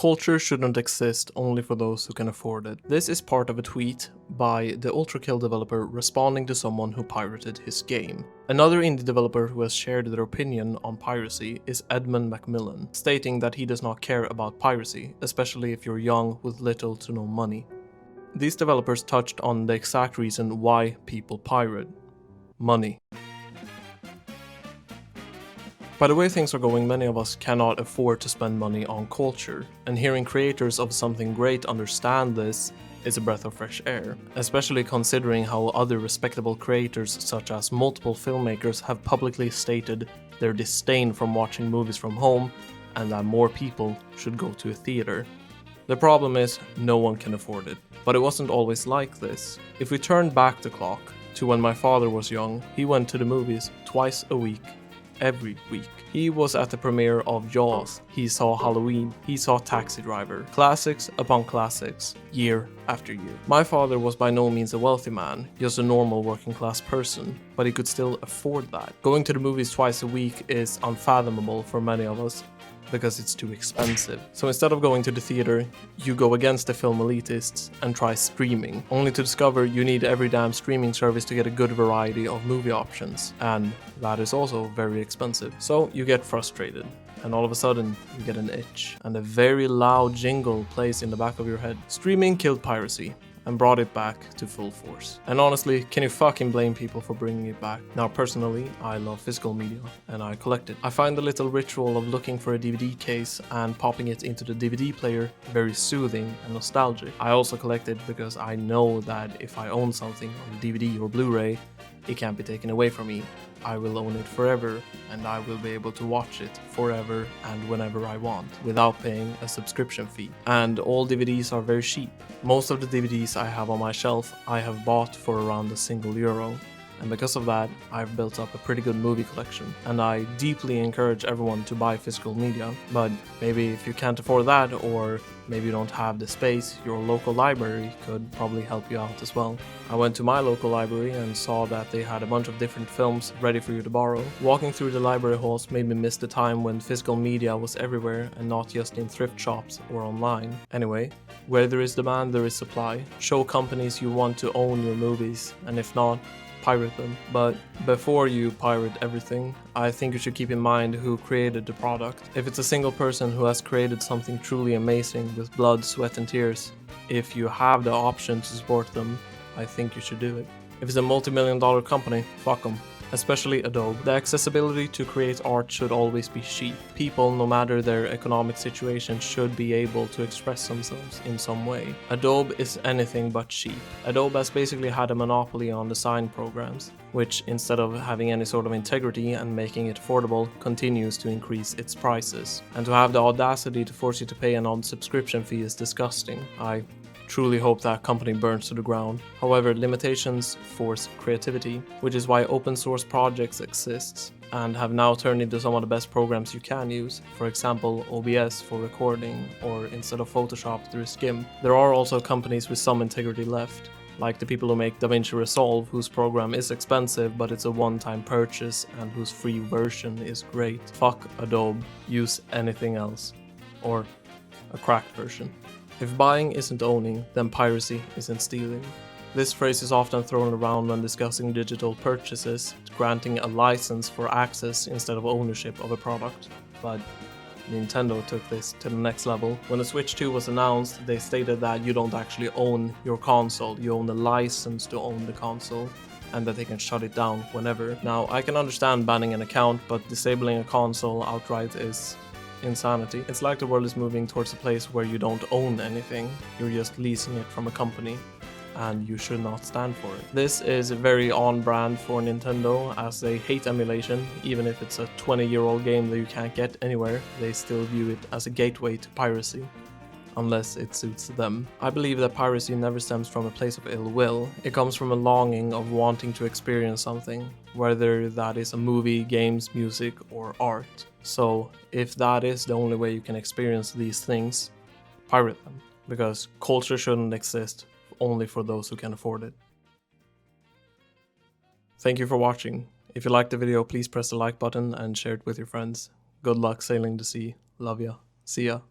Culture shouldn't exist only for those who can afford it. This is part of a tweet by the Ultrakill developer responding to someone who pirated his game. Another indie developer who has shared their opinion on piracy is Edmund Macmillan, stating that he does not care about piracy, especially if you're young with little to no money. These developers touched on the exact reason why people pirate: money. By the way things are going, many of us cannot afford to spend money on culture, and hearing creators of something great understand this is a breath of fresh air, especially considering how other respectable creators such as multiple filmmakers have publicly stated their disdain from watching movies from home and that more people should go to a theater. The problem is, no one can afford it. But it wasn't always like this. If we turn back the clock to when my father was young, he went to the movies twice a week. Every week. He was at the premiere of Jaws, he saw Halloween, he saw Taxi Driver. Classics upon classics, year after year. My father was by no means a wealthy man, just a normal working class person, but he could still afford that. Going to the movies twice a week is unfathomable for many of us, because it's too expensive. So instead of going to the theater, you go against the film elitists and try streaming, only to discover you need every damn streaming service to get a good variety of movie options, and that is also very expensive. So you get frustrated, and all of a sudden you get an itch, and a very loud jingle plays in the back of your head. Streaming killed piracy and brought it back to full force. And honestly, can you fucking blame people for bringing it back? Now personally, I love physical media and I collect it. I find the little ritual of looking for a DVD case and popping it into the DVD player very soothing and nostalgic. I also collect it because I know that if I own something on DVD or Blu-ray, it can't be taken away from me. I will own it forever, and I will be able to watch it forever and whenever I want, without paying a subscription fee. And all DVDs are very cheap. Most of the DVDs I have on my shelf I have bought for around €1, and because of that, I've built up a pretty good movie collection. And I deeply encourage everyone to buy physical media, but maybe if you can't afford that, or maybe you don't have the space, your local library could probably help you out as well. I went to my local library and saw that they had a bunch of different films ready for you to borrow. Walking through the library halls made me miss the time when physical media was everywhere and not just in thrift shops or online. Anyway, where there is demand, there is supply. Show companies you want to own your movies, and if not, pirate them. But before you pirate everything, I think you should keep in mind who created the product. If it's a single person who has created something truly amazing with blood, sweat and tears, if you have the option to support them, I think you should do it. If it's a multi-million-dollar company, fuck them. Especially Adobe. The accessibility to create art should always be cheap. People, no matter their economic situation, should be able to express themselves in some way. Adobe is anything but cheap. Adobe has basically had a monopoly on design programs, which instead of having any sort of integrity and making it affordable, continues to increase its prices. And to have the audacity to force you to pay an odd subscription fee is disgusting. I truly hope that company burns to the ground. However, limitations force creativity, which is why open source projects exist and have now turned into some of the best programs you can use. For example, OBS for recording, or instead of Photoshop, there is Skim. There are also companies with some integrity left, like the people who make DaVinci Resolve, whose program is expensive but it's a one-time purchase and whose free version is great. Fuck Adobe, use anything else, or a cracked version. If buying isn't owning, then piracy isn't stealing. This phrase is often thrown around when discussing digital purchases, granting a license for access instead of ownership of a product. But Nintendo took this to the next level. When the Switch 2 was announced, they stated that you don't actually own your console, you own a license to own the console, and that they can shut it down whenever. Now, I can understand banning an account, but disabling a console outright is insanity. It's like the world is moving towards a place where you don't own anything, you're just leasing it from a company, and you should not stand for it. This is very on brand for Nintendo, as they hate emulation. Even if it's a 20-year-old game that you can't get anywhere, they still view it as a gateway to piracy, unless it suits them. I believe that piracy never stems from a place of ill will. It comes from a longing of wanting to experience something, whether that is a movie, games, music, or art. So if that is the only way you can experience these things, pirate them, because culture shouldn't exist only for those who can afford it. Thank you for watching. If you liked the video, please press the like button and share it with your friends. Good luck sailing the sea. Love ya. See ya.